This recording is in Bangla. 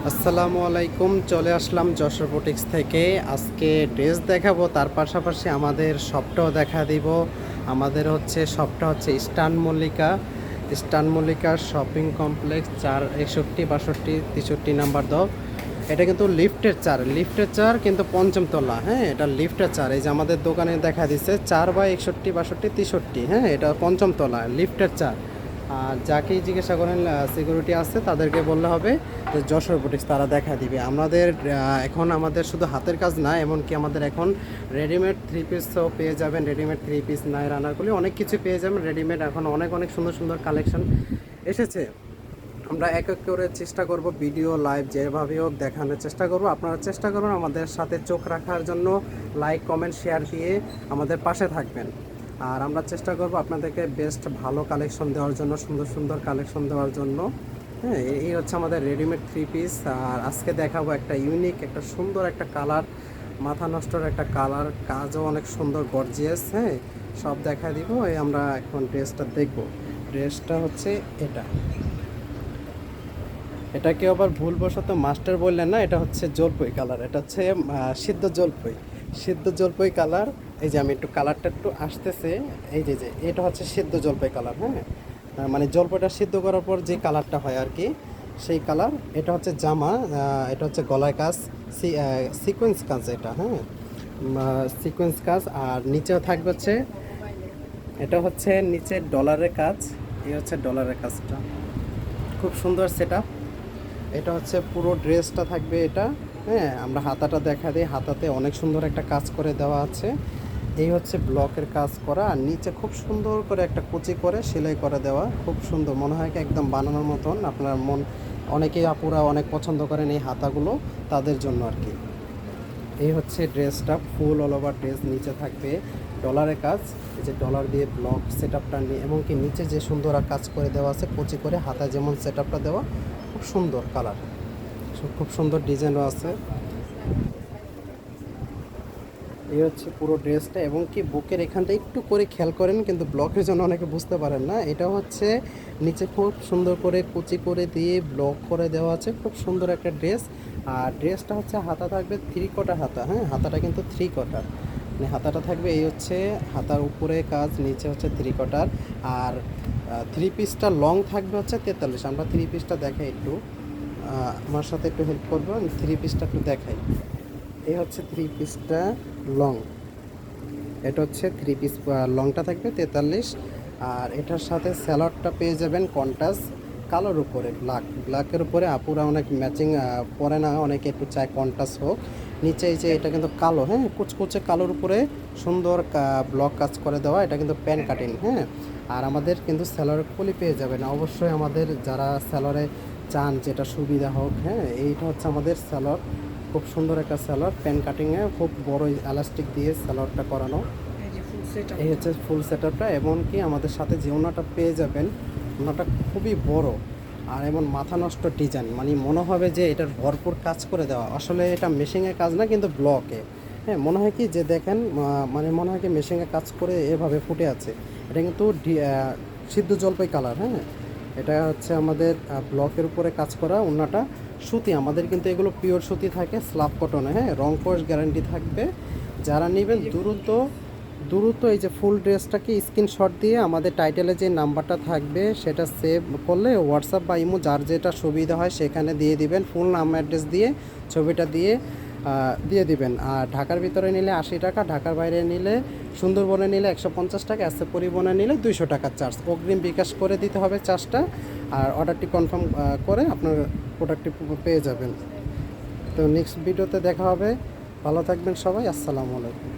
আসসালামু আলাইকুম, চলে আসলাম যশোর বুটিক্স থেকে। আজকে ড্রেস দেখাবো, তার পাশাপাশি আমাদের শপটাও দেখা দিব। আমাদের শপটা হচ্ছে eastern Mallika shopping complex 461-62-63 number দ। এটা কিন্তু লিফটের চার কিন্তু পঞ্চম তলা। হ্যাঁ, এটা লিফটের চার। এই যে আমাদের দোকানে দেখা দিচ্ছে 4/61-62-63। হ্যাঁ, এটা পঞ্চম তলা লিফটের চার। আর যাকেই জিজ্ঞাসা করেন সিকিউরিটি আছে, তাদেরকে বললে হবে যে যশোর বুটিক্স, তারা দেখা দিবে। এখন আমাদের শুধু হাতের কাজ না, এমনকি আমাদের এখন রেডিমেড থ্রি পিসও পেয়ে যাবেন। রেডিমেড থ্রি পিস নাই রানারগুলি অনেক কিছু পেয়ে যাবেন রেডিমেড। এখন অনেক অনেক সুন্দর সুন্দর কালেকশন এসেছে। আমরা এক এক করে চেষ্টা করব, ভিডিও লাইভ যেভাবে হোক দেখানোর চেষ্টা করব। আপনারা চেষ্টা করুন আমাদের সাথে চোখ রাখার জন্য, লাইক কমেন্ট শেয়ার দিয়ে আমাদের পাশে থাকবেন। আর আমরা চেষ্টা করব আপনাদেরকে বেস্ট ভালো কালেকশন দেওয়ার জন্য, সুন্দর সুন্দর কালেকশন দেওয়ার জন্য। হ্যাঁ, এই হচ্ছে আমাদের রেডিমেড থ্রি পিস। আর আজকে দেখাবো একটা ইউনিক, একটা সুন্দর একটা কালার, মাথা নষ্টর একটা কালার, কাজও অনেক সুন্দর গর্জিয়াস। হ্যাঁ, সব দেখা দিব। আমরা এখন ড্রেসটা দেখব। ড্রেসটা হচ্ছে এটাকে আবার ভুলবশত মাস্টার বললেন না, এটা হচ্ছে জলপাই কালার। এটা হচ্ছে সিদ্ধ জলপাই কালার। এই যে আমি একটু কালারটা একটু আসতেছে, এই যে যে এটা হচ্ছে সিদ্ধ জলপাই কালার। হ্যাঁ, মানে জলপাইটা সিদ্ধ করার পর যে কালারটা হয় আর কি, সেই কালার। এটা হচ্ছে জামা, এটা হচ্ছে গলায় কাজ, সিকোয়েন্স কাজ এটা। হ্যাঁ, সিকোয়েন্স কাজ। আর নিচেও থাকবে হচ্ছে, এটা হচ্ছে নিচে ডলারের কাজ। এই হচ্ছে ডলারের কাজটা, খুব সুন্দর সেট। এটা হচ্ছে পুরো ড্রেসটা থাকবে এটা। হ্যাঁ, আমরা হাতাটা দেখা দিই, হাতাতে অনেক সুন্দর একটা কাজ করে দেওয়া আছে। এই হচ্ছে ব্লকের কাজ করা, আর নিচে খুব সুন্দর করে একটা কুচি করে সেলাই করে দেওয়া, খুব সুন্দর মনে হয় কি একদম বানানোর মতন। আপনার অনেকেই আপুরা অনেক পছন্দ করেন এই হাতাগুলো, তাদের জন্য আর কি। এই হচ্ছে ড্রেসটা, ফুল অল ওভার ড্রেস। নিচে থাকবে ডলারের কাজ, এই যে ডলার দিয়ে ব্লক সেট আপটা নিয়ে, এমনকি নিচে যে সুন্দর কাজ করে দেওয়া আছে কুচি করে, হাতায় যেমন সেট আপটা দেওয়া, খুব সুন্দর কালার, খুব সুন্দর ডিজাইনও আছে। এই হচ্ছে পুরো ড্রেসটা, এবং কি বুকের এখানটা একটু করে খেয়াল করেন, কিন্তু ব্লকের জন্য অনেকে বুঝতে পারেন না। এটা হচ্ছে নিচে খুব সুন্দর করে কুচি করে দিয়ে ব্লক করে দেওয়া আছে, খুব সুন্দর একটা ড্রেস। আর ড্রেসটা হচ্ছে হাতা থাকবে থ্রি কোয়ার্টার হাতা। হ্যাঁ, হাতাটা কিন্তু থ্রি কোয়ার্টার, মানে হাতাটা থাকবে। এই হচ্ছে হাতার উপরে কাজ, নিচে হচ্ছে থ্রি কোয়ার্টার। আর থ্রি পিসটা লং থাকবে হচ্ছে 43। আমরা থ্রি পিসটা দেখাই একটু, আমার সাথে একটু হেল্প করবো, আমি থ্রি পিসটা একটু দেখাই। এই হচ্ছে থ্রি পিসটা লং, এটা হচ্ছে থ্রি পিস লংটা থাকবে 43। আর এটার সাথে স্যালাডটা পেয়ে যাবেন কন্ট্রাস্ট কালোর উপরে, ব্ল্যাকের উপরে। আপুরা অনেক ম্যাচিং পরে না, অনেকে একটু চায় কন্ট্রাস্ট হোক। নিচে এই যে এটা কিন্তু কালো, হ্যাঁ, কুচকুচে কালোর উপরে সুন্দর ব্লক কাজ করে দেওয়া, এটা কিন্তু প্যান কাটিং। হ্যাঁ, আর আমাদের কিন্তু স্যালোয়ার কলি পেয়ে যাবেন অবশ্যই। আমাদের যারা স্যালোয়ারে চান যেটা সুবিধা হোক, হ্যাঁ, এইটা হচ্ছে আমাদের স্যালোয়ার, খুব সুন্দর একটা স্যালোয়ার, প্যান কাটিংয়ে খুব বড় এলাস্টিক দিয়ে স্যালোয়ারটা করানো। এই হচ্ছে ফুল সেটআপটা। এমনকি আমাদের সাথে যে ওনাটা পেয়ে যাবেন, ওনাটা খুবই বড়, আর এমন মাথা নষ্ট ডিজাইন, মানে মনে হবে যে এটার ভরপুর কাজ করে দেওয়া। আসলে এটা মেশিনের কাজ না, কিন্তু ব্লকে। হ্যাঁ, মনে হয় কি যে দেখেন, মানে মনে হয় কি মেশিনে কাজ করে এভাবে ফুটে আছে। এটা কিন্তু সিদ্ধ জলপাই কালার। হ্যাঁ, এটা হচ্ছে আমাদের ব্লকের উপরে কাজ করা। ওনাটা সুতি, আমাদের কিন্তু এগুলো পিওর সুতি থাকে, স্লাব কটনে। হ্যাঁ, রং কোর্স গ্যারান্টি থাকবে। যারা নেবেন দ্রুত দ্রুত এই যে ফুল ড্রেসটাকে স্ক্রিনশট দিয়ে আমাদের টাইটেলে যে নাম্বারটা থাকবে সেটা সেভ করলে হোয়াটসঅ্যাপ বা ইমো যার যেটা সুবিধা হয় সেখানে দিয়ে দিবেন, ফুল নাম অ্যাড্রেস দিয়ে ছবিটা দিয়ে দিবেন। আর ঢাকার ভিতরে নিলে 80 টাকা, ঢাকার বাইরে নিলে, সুন্দরবনে নিলে 150 টাকা, এসে পরিবহনে নিলে 200 টাকা চার্জ। অগ্রিম বিকাশ করে দিতে হবে চার্জটা। আর অর্ডারটি কনফার্ম করে আপনার প্রোডাক্টটি পেয়ে যাবেন। তো নেক্সট ভিডিওতে দেখা হবে। ভালো থাকবেন সবাই, আসসালামু আলাইকুম।